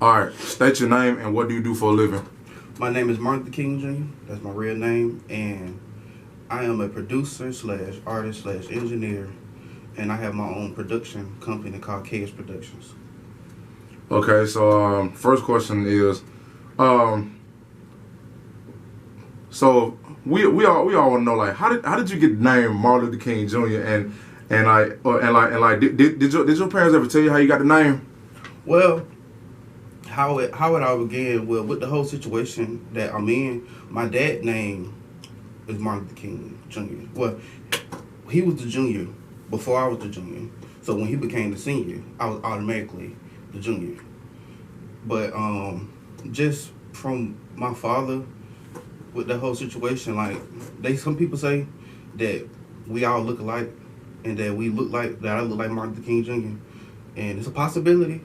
All right. State your name and what do you do for a living? My name is Martin Luther King Jr. That's my real name, and I am a producer slash artist slash engineer, and I have my own production company called KS Productions. Okay. So first question is, um, so we all want to know like how did you get the name Martin Luther King Jr. and did your parents ever tell you how you got the name? Well, how it all began, well, with the whole situation that I'm in, my dad name is Martin Luther King Jr. Well, he was the junior before I was the junior. So when he became the senior, I was automatically the junior. But just from my father with the whole situation, like some people say that we all look alike and that I look like Martin Luther King Jr. And it's a possibility.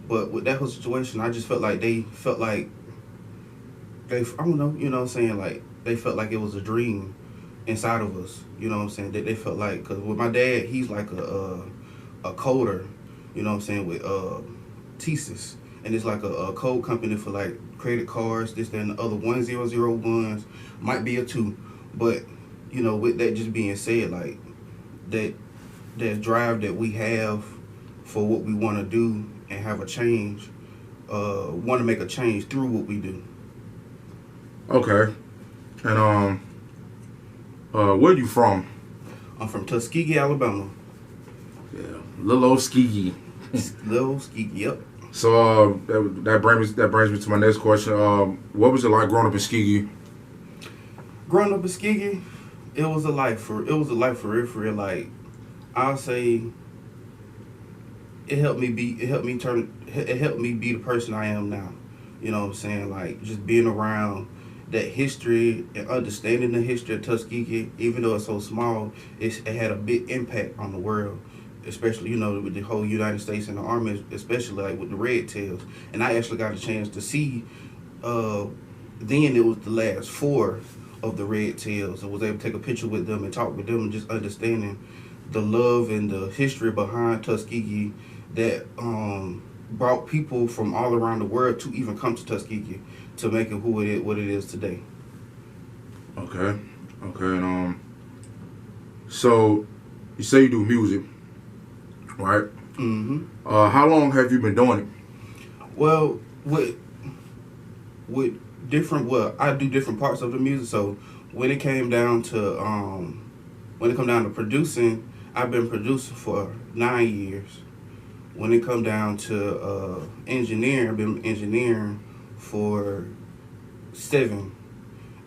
But with that whole situation, I just felt like I don't know, you know what I'm saying, like they felt like it was a dream inside of us, you know what I'm saying, that they felt like, because with my dad, he's like a coder, you know what I'm saying, with thesis, and it's like a code company for like credit cards, this, that, and the other, 1001s, might be a 2, but, you know, with that just being said, like, that drive that we have for what we want to do and have a change, want to make a change through what we do. Okay. And where you from? I'm from Tuskegee, Alabama. Yeah, little old Skegee. Little Skegee, yep. So that brings me to my next question. What was it like growing up in Skegee? Growing up in Skegee, it was a life for real. Like, I'll say, it helped me be the person I am now. You know what I'm saying? Like, just being around that history and understanding the history of Tuskegee, even though it's so small, it had a big impact on the world, especially, you know, with the whole United States and the Army, especially like with the Red Tails. And I actually got a chance to see, then it was the last 4 of the Red Tails, and was able to take a picture with them and talk with them, and just understanding the love and the history behind Tuskegee that brought people from all around the world to even come to Tuskegee to make it what it is today. Okay. And so you say you do music, right? Mm-hmm. How long have you been doing it? Well, with different, I do different parts of the music. So when it came down to producing, I've been producing for 9 years. When it come down to engineering, I've been engineering for 7,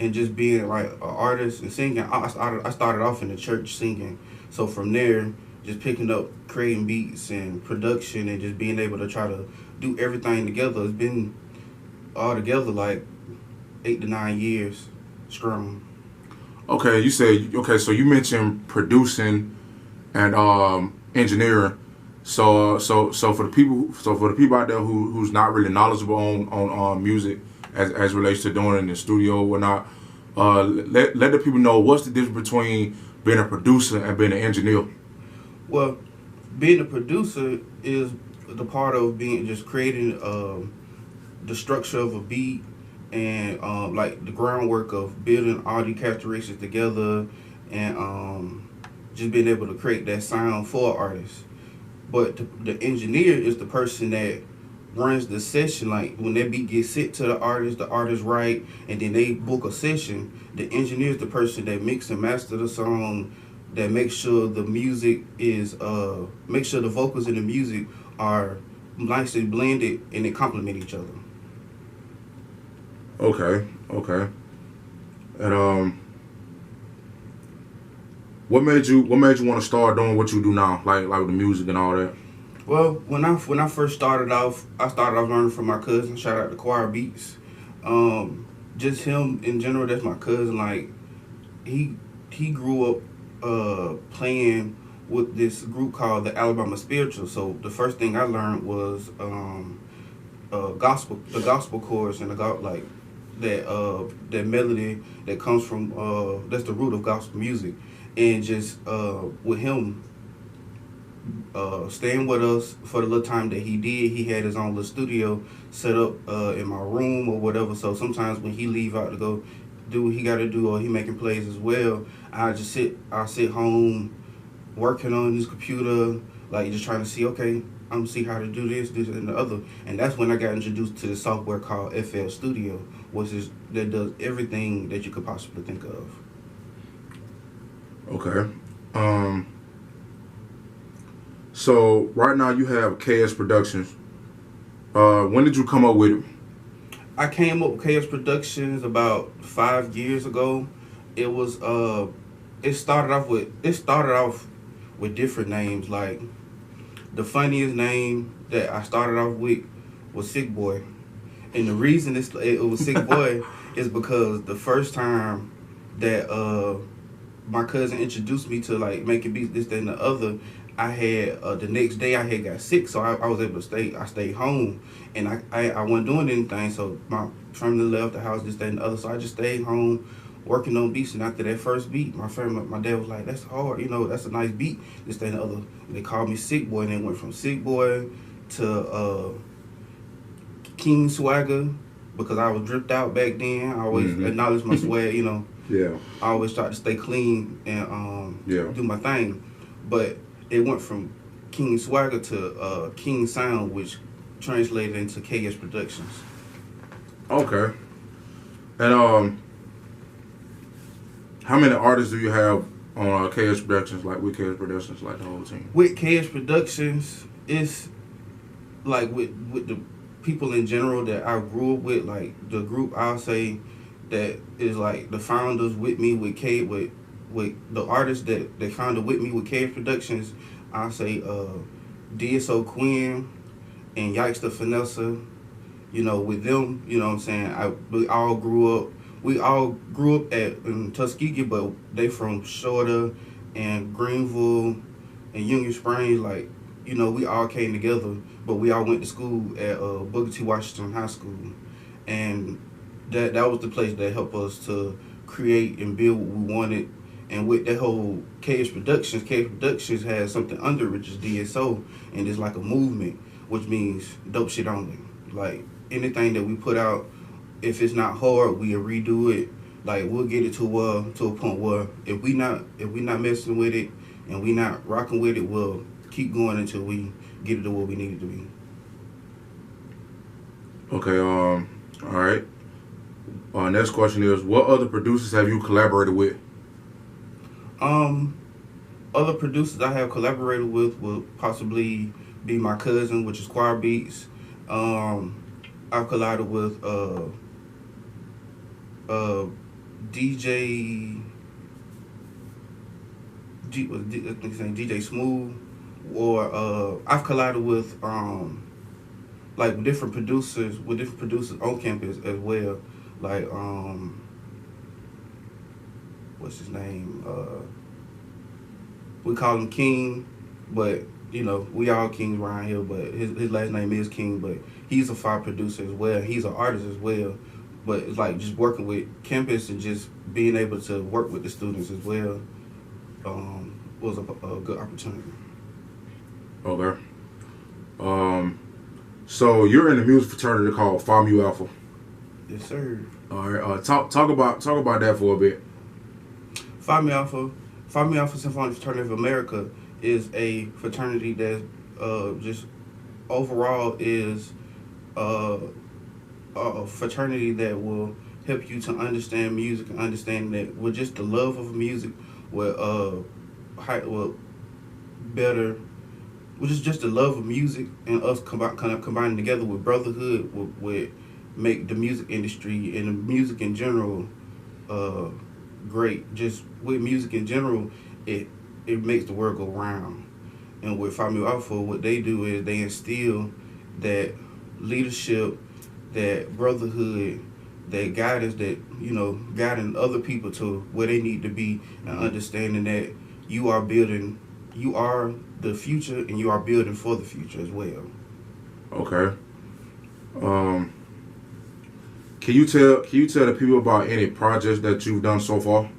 and just being like an artist and singing. I started off in the church singing, so from there, just picking up creating beats and production and just being able to try to do everything together. It's been all together like 8 to 9 years strong. Okay, so you mentioned producing and engineering. So for the people out there who's not really knowledgeable on music as relates to doing it in the studio or whatnot, let the people know what's the difference between being a producer and being an engineer. Well, being a producer is the part of being just creating the structure of a beat and like the groundwork of building all the characteristics together and just being able to create that sound for an artist. But the engineer is the person that runs the session. Like when that beat gets sent to the artist write, and then they book a session. The engineer is the person that mix and master the song, that makes sure the music is make sure the vocals and the music are nicely blended and they complement each other. Okay. And what made you want to start doing what you do now, like with the music and all that? Well, when I first started off, learning from my cousin. Shout out to Choir Beats. Just him in general. That's my cousin. Like he grew up playing with this group called the Alabama Spiritual. So the first thing I learned was the gospel chorus and that melody that comes from that's the root of gospel music. And just with him staying with us for the little time that he did. He had his own little studio set up in my room or whatever. So sometimes when he leave out to go do what he got to do or he making plays as well, I sit home working on his computer, like just trying to see, okay, I'm gonna see how to do this, and the other. And that's when I got introduced to the software called FL Studio, which is that does everything that you could possibly think of. Okay. So right now you have KS Productions. When did you come up with it? I came up with KS Productions about 5 years ago. It was it started off with different names. Like the funniest name that I started off with was Sick Boy, and the reason it was Sick Boy is because the first time that my cousin introduced me to like making beats, this, that, and the other, I had the next day I had got sick, so I was able to stay. I stayed home, and I wasn't doing anything. So my family left the house, this, that, and the other. So I just stayed home working on beats. And after that first beat, my dad was like, "That's hard, that's a nice beat, this, that, and the other." They called me Sick Boy, and it went from Sick Boy to King Swagger because I was dripped out back then. I always acknowledge my swag, Yeah. I always try to stay clean and do my thing, but it went from King Swagger to King Sound, which translated into KS Productions. Okay. And how many artists do you have on KS Productions, like with KS Productions, like the whole team? With KS Productions, it's like with the people in general that I grew up with, like the group I'll say that is like the founders with me with the artists that they founded with me with KS Productions. I'll say DSO Quinn and Yikes the Finessa. With them, what I'm saying, we all grew up in Tuskegee, but they from Shorter and Greenville and Union Springs. Like, we all came together, but we all went to school at Booker T. Washington High School, and that was the place that helped us to create and build what we wanted. And with that whole KS Productions has something under it, which is DSO, and it's like a movement, which means dope shit only. Like anything that we put out, if it's not hard, we'll redo it. Like we'll get it to a point where if we not messing with it and we not rocking with it, we'll keep going until we get it to where we need it to be. Okay. All right. Next question is, what other producers have you collaborated with? Other producers I have collaborated with will possibly be my cousin, which is Choir Beats. I've collided with DJ Smooth, or I've collided with like different producers on campus as well. Like what's his name? We call him King, but we all kings around here. But his last name is King, but he's a fire producer as well. He's an artist as well. But it's like just working with campus and just being able to work with the students as well was a good opportunity. Okay. So you're in a music fraternity called Phi Mu Alpha. Yes, sir. All right. Talk about that for a bit. Phi Mu Alpha Symphonic Fraternity of America is a fraternity that just overall is a fraternity that will help you to understand music and understand that with just the love of music will better, which is just the love of music and us combining together with brotherhood would make the music industry and the music in general great. Just with music in general, it makes the world go round. And with Phi Mu Alpha, what they do is they instill that leadership, that brotherhood, that guidance, that guiding other people to where they need to be, and understanding that you are the future and you are building for the future as well. Okay. Can you tell the people about any projects that you've done so far?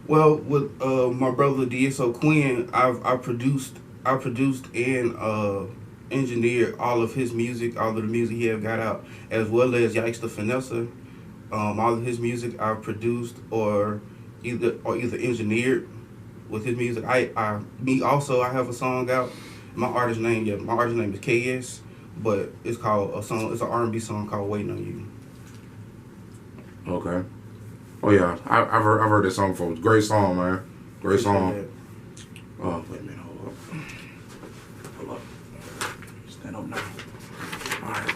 Well, with my brother DSO Quinn, I I produced and engineered all of his music, all of the music he have got out, as well as Yikes the Finessa. All of his music I've produced or either engineered with his music. I have a song out. My artist name is KS, but it's called a song. It's an R&B song called "Waiting on You." Okay. Oh yeah, I've heard this song before. Great song, man. Great song. Oh, wait a minute. Hold up. Stand up now. All right.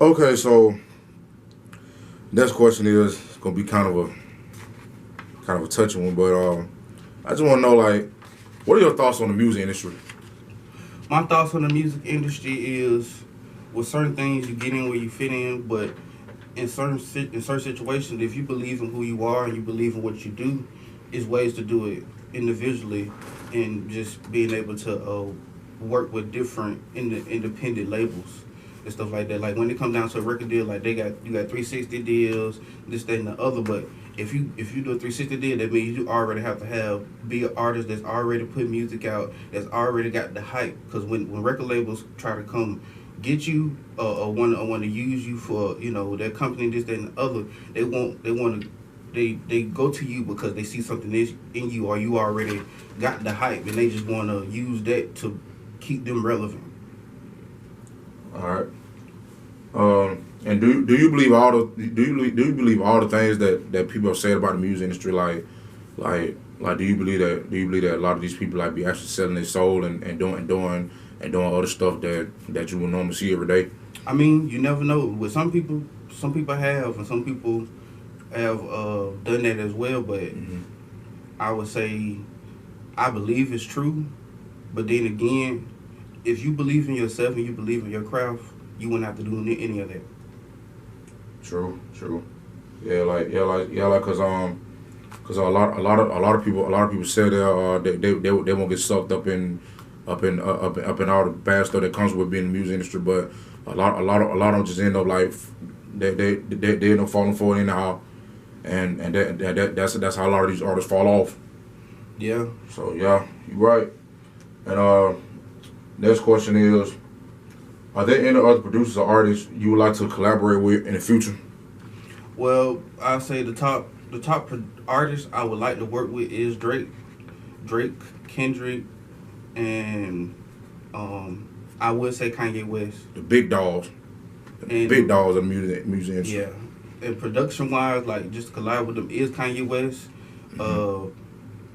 Okay, so next question is gonna be kind of a touching one, but I just want to know, like, what are your thoughts on the music industry? My thoughts on the music industry is, with certain things you get in where you fit in, but in certain situations, if you believe in who you are and you believe in what you do, is ways to do it individually, and just being able to work with different independent labels and stuff like that. Like when it comes down to a record deal, like you got 360 deals, this, that, and the other. But if you do a 360 deal, that means you already have to be an artist that's already put music out, that's already got the hype. Because when record labels try to come get you or want to use you for their company, this, that, and the other, they go to you because they see something in you, or you already got the hype, and they just want to use that to keep them relevant. All right. And do you believe all the things that people have said about the music industry? Like do you believe that a lot of these people like be actually selling their soul and doing other stuff that you would normally see every day? I mean, you never know. With some people have, and some people have done that as well. But I would say I believe it's true. But then again, if you believe in yourself and you believe in your craft, you wouldn't have to do any of that. True. Yeah, cause a lot of people say they won't get sucked up in all the bad stuff that comes with being in the music industry, but a lot of them just end up like they end up falling for it anyhow, and that's how a lot of these artists fall off. Yeah. So yeah, you're right. And next question is, are there any other producers or artists you would like to collaborate with in the future? Well, I'll say the top artist I would like to work with is Drake, Kendrick, and I would say Kanye West. The big dogs. Big dogs of the music industry. Yeah. And production wise, like just to collab with them is Kanye West.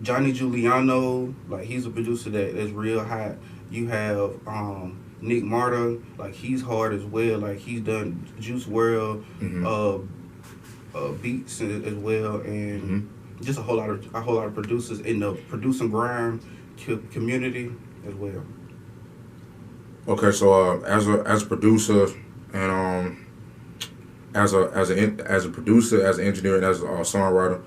Johnny Giuliano, like he's a producer that's real hot. You have Nick Marta, like he's hard as well. Like he's done Juice WRLD, beats as well, and just a whole lot of producers in the producing grind community as well. Okay, so as a producer and as a producer, as an engineer, and as a songwriter,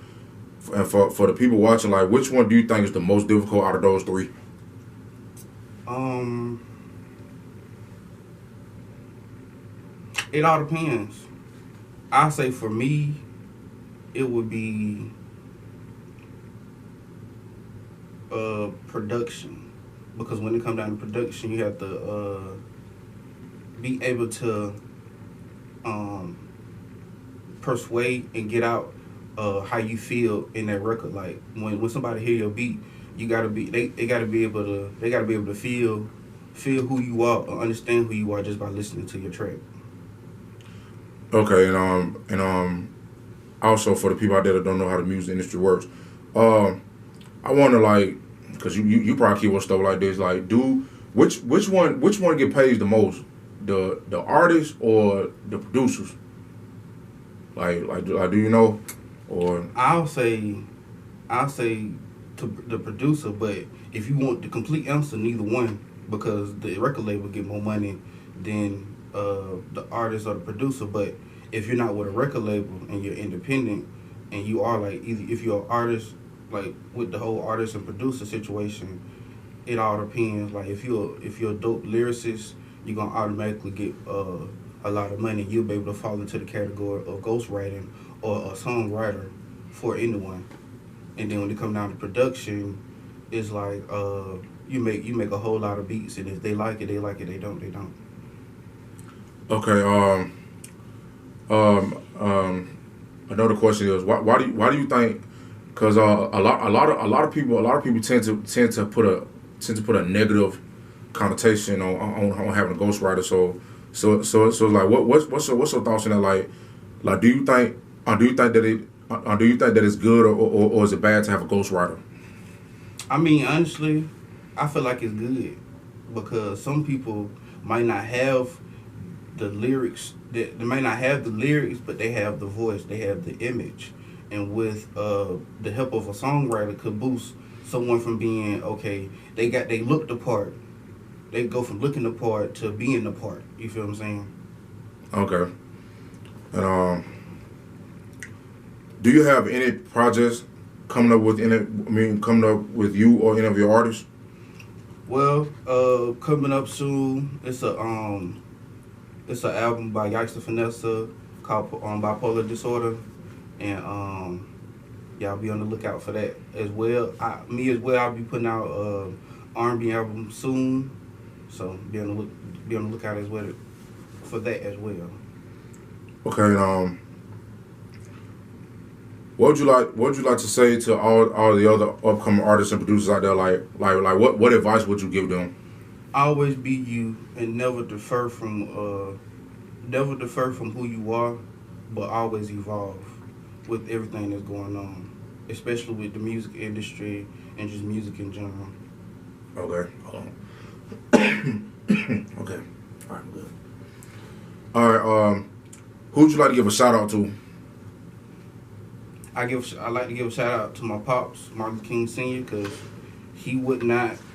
and for the people watching, like which one do you think is the most difficult out of those three? It all depends. I say for me, it would be production, because when it comes down to production, you have to be able to persuade and get out how you feel in that record. Like when somebody hear your beat, you gotta be they gotta be able to feel who you are or understand who you are just by listening to your track. Okay, and also for the people out there that don't know how the music industry works, I wonder, like, because you probably keep with stuff like this, like, which one get paid the most, the artists or the producers? Like do you know? Or I'll say to the producer, but if you want the complete answer, neither one, because the record label get more money than the artist or the producer. But if you're not with a record label and you're independent, and you are like, either if you're an artist, like with the whole artist and producer situation, it all depends. Like if you're a dope lyricist, you're gonna automatically get a lot of money. You'll be able to fall into the category of ghostwriting or a songwriter for anyone. And then when it comes down to production, it's like you make a whole lot of beats, and if they like it, they like it. They don't, they don't. Okay. Another question is why do you think? Because a lot of people tend to put a negative connotation on having a ghostwriter. So like what's your thoughts on that? Like do you think that it's good or is it bad to have a ghostwriter? I mean, honestly, I feel like it's good because some people might not have the lyrics. They might not have the lyrics, but they have the voice. They have the image, and with the help of a songwriter, could boost someone from being okay. They look the part. They go from looking the part to being the part. You feel what I'm saying? Okay. And do you have any projects coming up with you or any of your artists? Well, coming up soon, it's an album by Youngster Vanessa called Bipolar Disorder, and y'all be on the lookout for that as well. I'll be putting out R&B album soon, so be on the lookout as well for that as well. Okay. What would you like to say to all the other upcoming artists and producers out there? Like what advice would you give them? Always be you and never defer from who you are, but always evolve with everything that's going on, especially with the music industry and just music in general. Okay. Hold on. Okay. All right. Good. All right. Who would you like to give a shout out to? I like to give a shout out to my pops, Martin Luther King Sr., because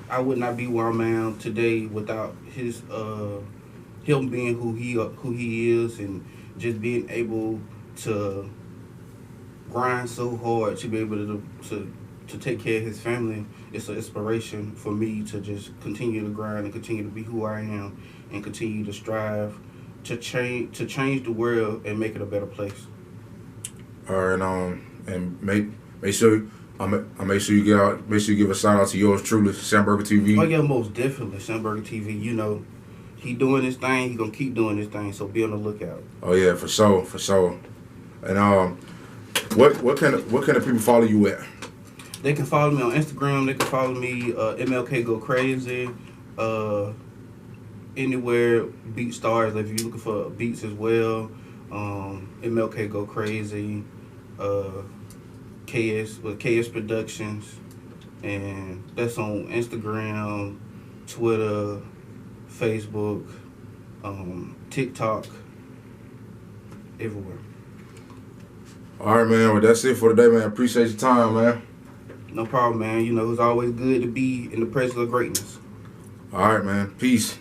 I would not be where I'm at today without his him being who he is, and just being able to grind so hard to be able to take care of his family. It's an inspiration for me to just continue to grind and continue to be who I am and continue to strive to change the world and make it a better place. All right. And make sure you give a shout out to yours truly, Sandburger TV. Oh yeah, most definitely, Sandburger TV. You know, he doing his thing. He gonna keep doing his thing. So be on the lookout. Oh yeah, for sure. And what kind of people follow you at? They can follow me on Instagram. They can follow me MLK Go Crazy. Anywhere beat stars. If you're looking for beats as well, MLK Go Crazy. KS Productions, and that's on Instagram, Twitter, Facebook, TikTok, everywhere. All right, man. Well, that's it for today, man. Appreciate your time, man. No problem, man. You know, it's always good to be in the presence of greatness. All right, man. Peace.